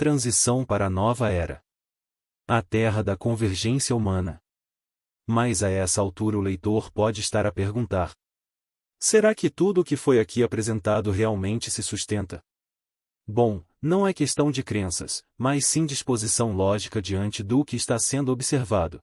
Transição para a nova era. A terra da convergência humana. Mas a essa altura o leitor pode estar a perguntar: será que tudo o que foi aqui apresentado realmente se sustenta? Bom, não é questão de crenças, mas sim disposição lógica diante do que está sendo observado.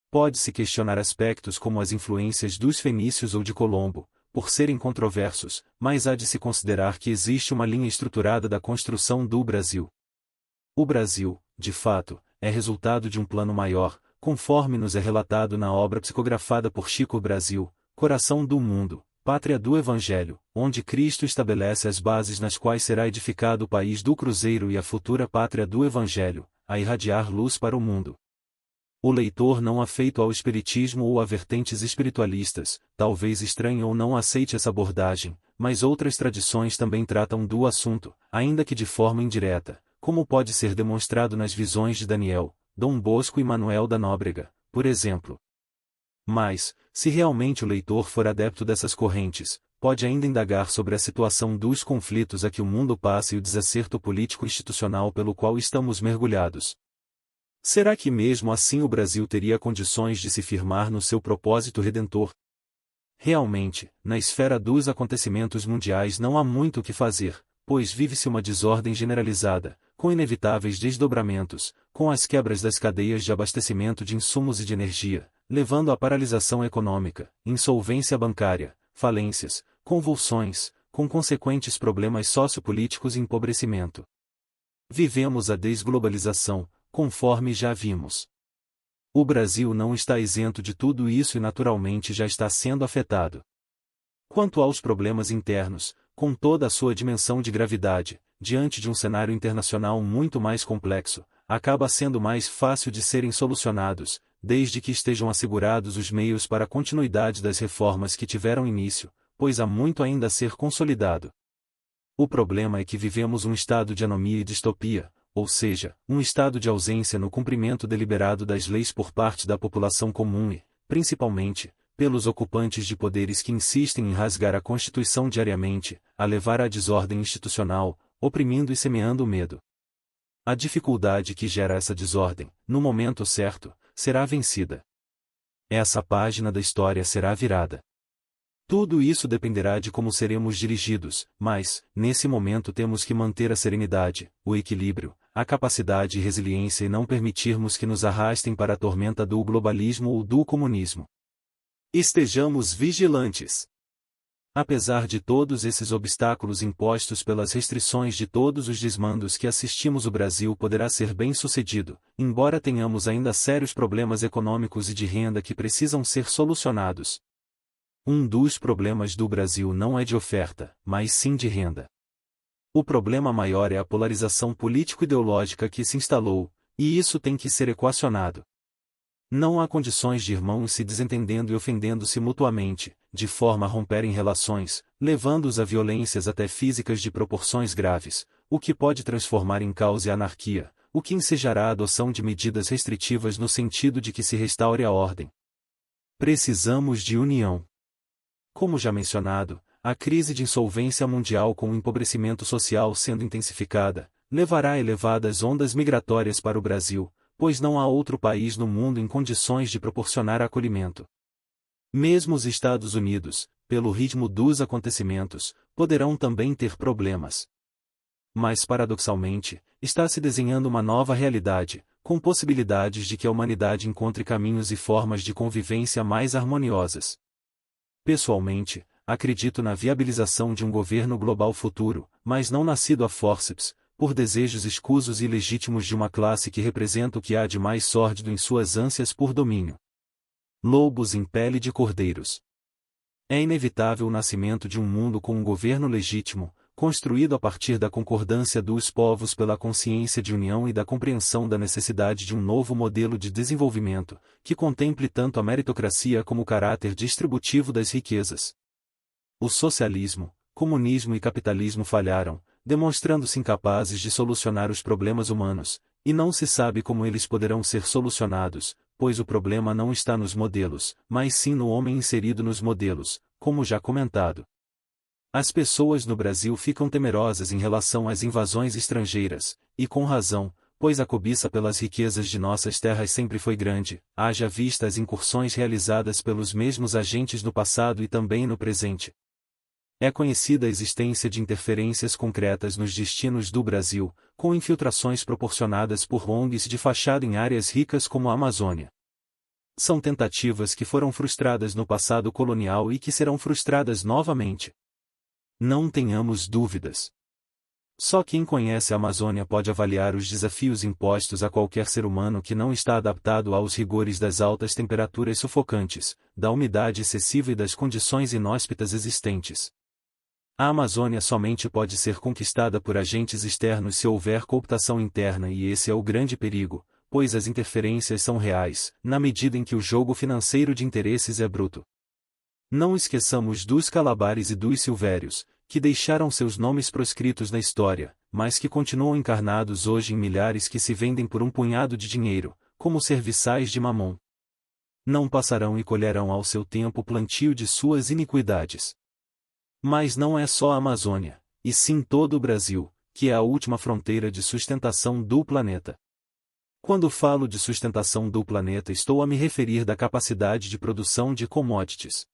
Pode-se questionar aspectos como as influências dos fenícios ou de Colombo, por serem controversos, mas há de se considerar que existe uma linha estruturada da construção do Brasil. O Brasil, de fato, é resultado de um plano maior, conforme nos é relatado na obra psicografada por Chico Brasil, Coração do Mundo, Pátria do Evangelho, onde Cristo estabelece as bases nas quais será edificado o país do Cruzeiro e a futura pátria do Evangelho, a irradiar luz para o mundo. O leitor não afeito ao espiritismo ou a vertentes espiritualistas, talvez estranhe ou não aceite essa abordagem, mas outras tradições também tratam do assunto, ainda que de forma indireta, como pode ser demonstrado nas visões de Daniel, Dom Bosco e Manuel da Nóbrega, por exemplo. Mas, se realmente o leitor for adepto dessas correntes, pode ainda indagar sobre a situação dos conflitos a que o mundo passa e o desacerto político-institucional pelo qual estamos mergulhados. Será que mesmo assim o Brasil teria condições de se firmar no seu propósito redentor? Realmente, na esfera dos acontecimentos mundiais não há muito o que fazer, pois vive-se uma desordem generalizada, com inevitáveis desdobramentos, com as quebras das cadeias de abastecimento de insumos e de energia, levando à paralisação econômica, insolvência bancária, falências, convulsões, com consequentes problemas sociopolíticos e empobrecimento. Vivemos a desglobalização, conforme já vimos. O Brasil não está isento de tudo isso e naturalmente já está sendo afetado. Quanto aos problemas internos, com toda a sua dimensão de gravidade, diante de um cenário internacional muito mais complexo, acaba sendo mais fácil de serem solucionados, desde que estejam assegurados os meios para a continuidade das reformas que tiveram início, pois há muito ainda a ser consolidado. O problema é que vivemos um estado de anomia e distopia, ou seja, um estado de ausência no cumprimento deliberado das leis por parte da população comum e, principalmente, pelos ocupantes de poderes que insistem em rasgar a Constituição diariamente, a levar à desordem institucional, oprimindo e semeando o medo. A dificuldade que gera essa desordem, no momento certo, será vencida. Essa página da história será virada. Tudo isso dependerá de como seremos dirigidos, mas, nesse momento temos que manter a serenidade, o equilíbrio, a capacidade e resiliência e não permitirmos que nos arrastem para a tormenta do globalismo ou do comunismo. Estejamos vigilantes. Apesar de todos esses obstáculos impostos pelas restrições de todos os desmandos que assistimos, o Brasil poderá ser bem-sucedido, embora tenhamos ainda sérios problemas econômicos e de renda que precisam ser solucionados. Um dos problemas do Brasil não é de oferta, mas sim de renda. O problema maior é a polarização político-ideológica que se instalou, e isso tem que ser equacionado. Não há condições de irmãos se desentendendo e ofendendo-se mutuamente, de forma a romperem relações, levando-os a violências até físicas de proporções graves, o que pode transformar em caos e anarquia, o que ensejará a adoção de medidas restritivas no sentido de que se restaure a ordem. Precisamos de união. Como já mencionado, a crise de insolvência mundial com o empobrecimento social sendo intensificada, levará a elevadas ondas migratórias para o Brasil, pois não há outro país no mundo em condições de proporcionar acolhimento. Mesmo os Estados Unidos, pelo ritmo dos acontecimentos, poderão também ter problemas. Mas paradoxalmente, está se desenhando uma nova realidade, com possibilidades de que a humanidade encontre caminhos e formas de convivência mais harmoniosas. Pessoalmente, acredito na viabilização de um governo global futuro, mas não nascido a fórceps, por desejos escusos e ilegítimos de uma classe que representa o que há de mais sórdido em suas ânsias por domínio. Lobos em pele de cordeiros. É inevitável o nascimento de um mundo com um governo legítimo, construído a partir da concordância dos povos pela consciência de união e da compreensão da necessidade de um novo modelo de desenvolvimento, que contemple tanto a meritocracia como o caráter distributivo das riquezas. O socialismo, comunismo e capitalismo falharam, demonstrando-se incapazes de solucionar os problemas humanos, e não se sabe como eles poderão ser solucionados, pois o problema não está nos modelos, mas sim no homem inserido nos modelos, como já comentado. As pessoas no Brasil ficam temerosas em relação às invasões estrangeiras, e com razão, pois a cobiça pelas riquezas de nossas terras sempre foi grande, haja vista as incursões realizadas pelos mesmos agentes no passado e também no presente. É conhecida a existência de interferências concretas nos destinos do Brasil, com infiltrações proporcionadas por ONGs de fachada em áreas ricas como a Amazônia. São tentativas que foram frustradas no passado colonial e que serão frustradas novamente. Não tenhamos dúvidas. Só quem conhece a Amazônia pode avaliar os desafios impostos a qualquer ser humano que não está adaptado aos rigores das altas temperaturas sufocantes, da umidade excessiva e das condições inóspitas existentes. A Amazônia somente pode ser conquistada por agentes externos se houver cooptação interna, e esse é o grande perigo, pois as interferências são reais, na medida em que o jogo financeiro de interesses é bruto. Não esqueçamos dos Calabares e dos Silvérios, que deixaram seus nomes proscritos na história, mas que continuam encarnados hoje em milhares que se vendem por um punhado de dinheiro, como serviçais de Mamon. Não passarão e colherão ao seu tempo o plantio de suas iniquidades. Mas não é só a Amazônia, e sim todo o Brasil, que é a última fronteira de sustentação do planeta. Quando falo de sustentação do planeta, estou a me referir da capacidade de produção de commodities.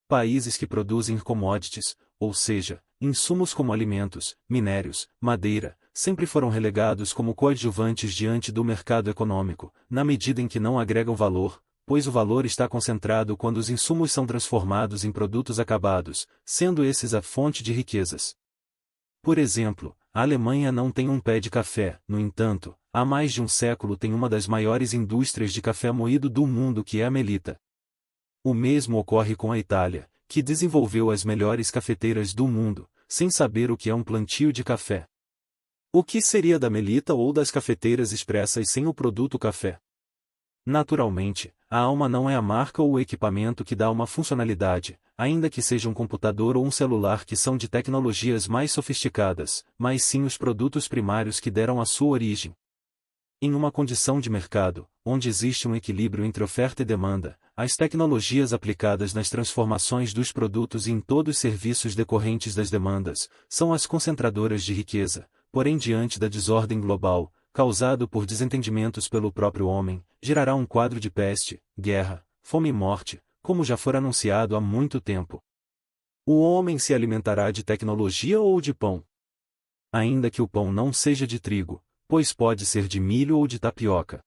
Países que produzem commodities, ou seja, insumos como alimentos, minérios, madeira, sempre foram relegados como coadjuvantes diante do mercado econômico, na medida em que não agregam valor, pois o valor está concentrado quando os insumos são transformados em produtos acabados, sendo esses a fonte de riquezas. Por exemplo, a Alemanha não tem um pé de café, no entanto, há mais de um século tem uma das maiores indústrias de café moído do mundo, que é a Melita. O mesmo ocorre com a Itália, que desenvolveu as melhores cafeteiras do mundo, sem saber o que é um plantio de café. O que seria da Melita ou das cafeteiras expressas sem o produto café? Naturalmente, a alma não é a marca ou o equipamento que dá uma funcionalidade, ainda que seja um computador ou um celular, que são de tecnologias mais sofisticadas, mas sim os produtos primários que deram a sua origem. Em uma condição de mercado, onde existe um equilíbrio entre oferta e demanda, as tecnologias aplicadas nas transformações dos produtos e em todos os serviços decorrentes das demandas, são as concentradoras de riqueza, porém diante da desordem global, causado por desentendimentos pelo próprio homem, gerará um quadro de peste, guerra, fome e morte, como já for anunciado há muito tempo. O homem se alimentará de tecnologia ou de pão? Ainda que o pão não seja de trigo, pois pode ser de milho ou de tapioca.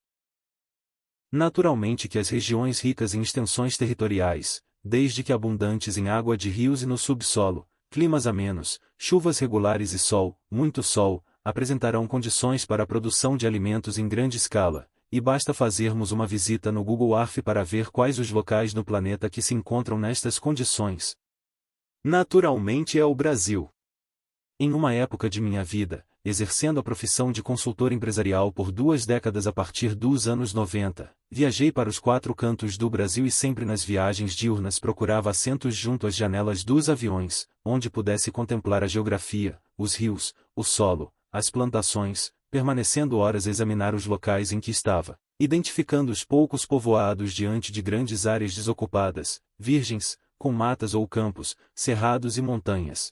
Naturalmente que as regiões ricas em extensões territoriais, desde que abundantes em água de rios e no subsolo, climas amenos, chuvas regulares e sol, muito sol, apresentarão condições para a produção de alimentos em grande escala, e basta fazermos uma visita no Google Earth para ver quais os locais no planeta que se encontram nestas condições. Naturalmente é o Brasil. Em uma época de minha vida, exercendo a profissão de consultor empresarial por 2 décadas a partir dos anos 90, viajei para os 4 cantos do Brasil e sempre nas viagens diurnas procurava assentos junto às janelas dos aviões, onde pudesse contemplar a geografia, os rios, o solo, as plantações, permanecendo horas a examinar os locais em que estava, identificando os poucos povoados diante de grandes áreas desocupadas, virgens, com matas ou campos, cerrados e montanhas.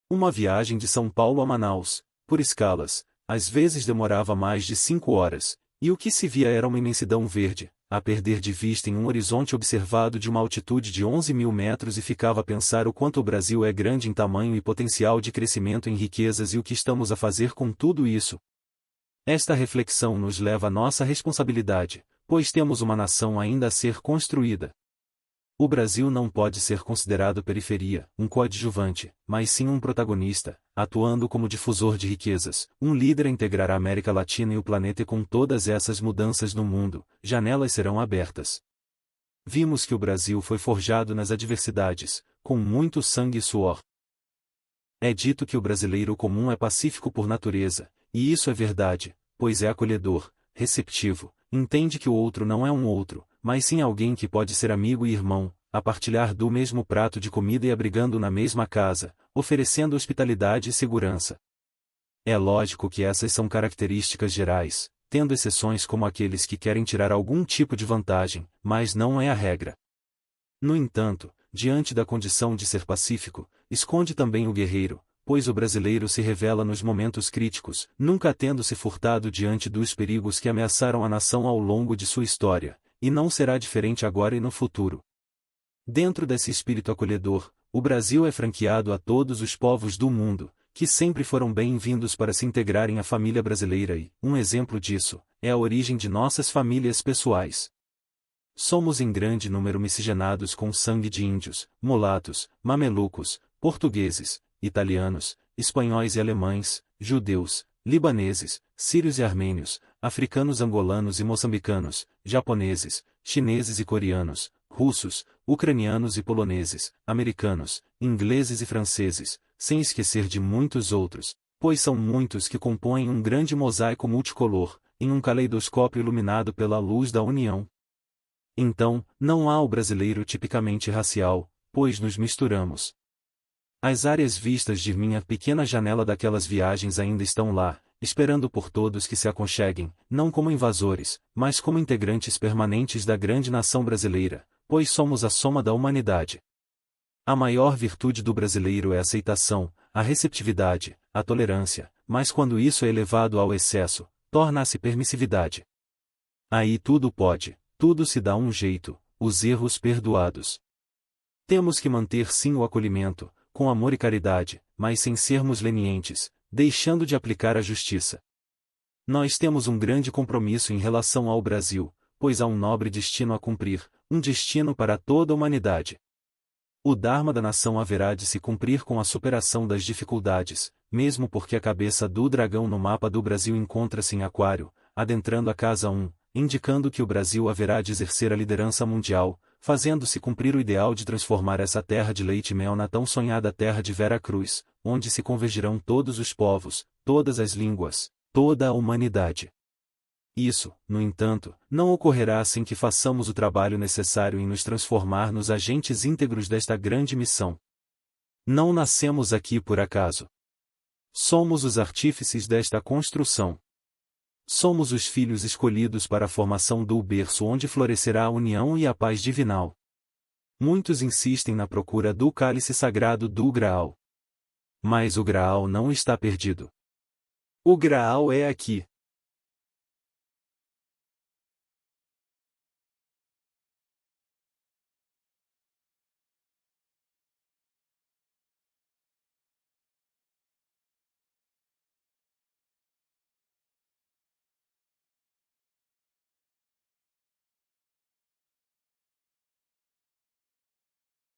Uma viagem de São Paulo a Manaus, por escalas, às vezes demorava mais de 5 horas, e o que se via era uma imensidão verde, a perder de vista em um horizonte observado de uma altitude de 11.000 metros, e ficava a pensar o quanto o Brasil é grande em tamanho e potencial de crescimento em riquezas e o que estamos a fazer com tudo isso. Esta reflexão nos leva à nossa responsabilidade, pois temos uma nação ainda a ser construída. O Brasil não pode ser considerado periferia, um coadjuvante, mas sim um protagonista, atuando como difusor de riquezas, um líder a integrar a América Latina e o planeta, e com todas essas mudanças no mundo, janelas serão abertas. Vimos que o Brasil foi forjado nas adversidades, com muito sangue e suor. É dito que o brasileiro comum é pacífico por natureza, e isso é verdade, pois é acolhedor, receptivo, entende que o outro não é um outro, mas sim alguém que pode ser amigo e irmão, a partilhar do mesmo prato de comida e abrigando na mesma casa, oferecendo hospitalidade e segurança. É lógico que essas são características gerais, tendo exceções como aqueles que querem tirar algum tipo de vantagem, mas não é a regra. No entanto, diante da condição de ser pacífico, esconde também o guerreiro, pois o brasileiro se revela nos momentos críticos, nunca tendo se furtado diante dos perigos que ameaçaram a nação ao longo de sua história, e não será diferente agora e no futuro. Dentro desse espírito acolhedor, o Brasil é franqueado a todos os povos do mundo, que sempre foram bem-vindos para se integrarem à família brasileira e, um exemplo disso, é a origem de nossas famílias pessoais. Somos em grande número miscigenados com sangue de índios, mulatos, mamelucos, portugueses, italianos, espanhóis e alemães, judeus, libaneses, sírios e armênios, africanos angolanos e moçambicanos, japoneses, chineses e coreanos, russos, ucranianos e poloneses, americanos, ingleses e franceses, sem esquecer de muitos outros, pois são muitos que compõem um grande mosaico multicolor, em um caleidoscópio iluminado pela luz da união. Então, não há o brasileiro tipicamente racial, pois nos misturamos. As áreas vistas de minha pequena janela daquelas viagens ainda estão lá, esperando por todos que se aconcheguem, não como invasores, mas como integrantes permanentes da grande nação brasileira, pois somos a soma da humanidade. A maior virtude do brasileiro é a aceitação, a receptividade, a tolerância, mas quando isso é elevado ao excesso, torna-se permissividade. Aí tudo pode, tudo se dá um jeito, os erros perdoados. Temos que manter sim o acolhimento, com amor e caridade, mas sem sermos lenientes, deixando de aplicar a justiça. Nós temos um grande compromisso em relação ao Brasil, pois há um nobre destino a cumprir, um destino para toda a humanidade. O Dharma da nação haverá de se cumprir com a superação das dificuldades, mesmo porque a cabeça do dragão no mapa do Brasil encontra-se em Aquário, adentrando a casa 1, indicando que o Brasil haverá de exercer a liderança mundial, fazendo-se cumprir o ideal de transformar essa terra de leite e mel na tão sonhada terra de Vera Cruz, onde se convergirão todos os povos, todas as línguas, toda a humanidade. Isso, no entanto, não ocorrerá sem que façamos o trabalho necessário em nos transformar nos agentes íntegros desta grande missão. Não nascemos aqui por acaso. Somos os artífices desta construção. Somos os filhos escolhidos para a formação do berço onde florescerá a união e a paz divinal. Muitos insistem na procura do cálice sagrado do Graal. Mas o Graal não está perdido. O Graal é aqui.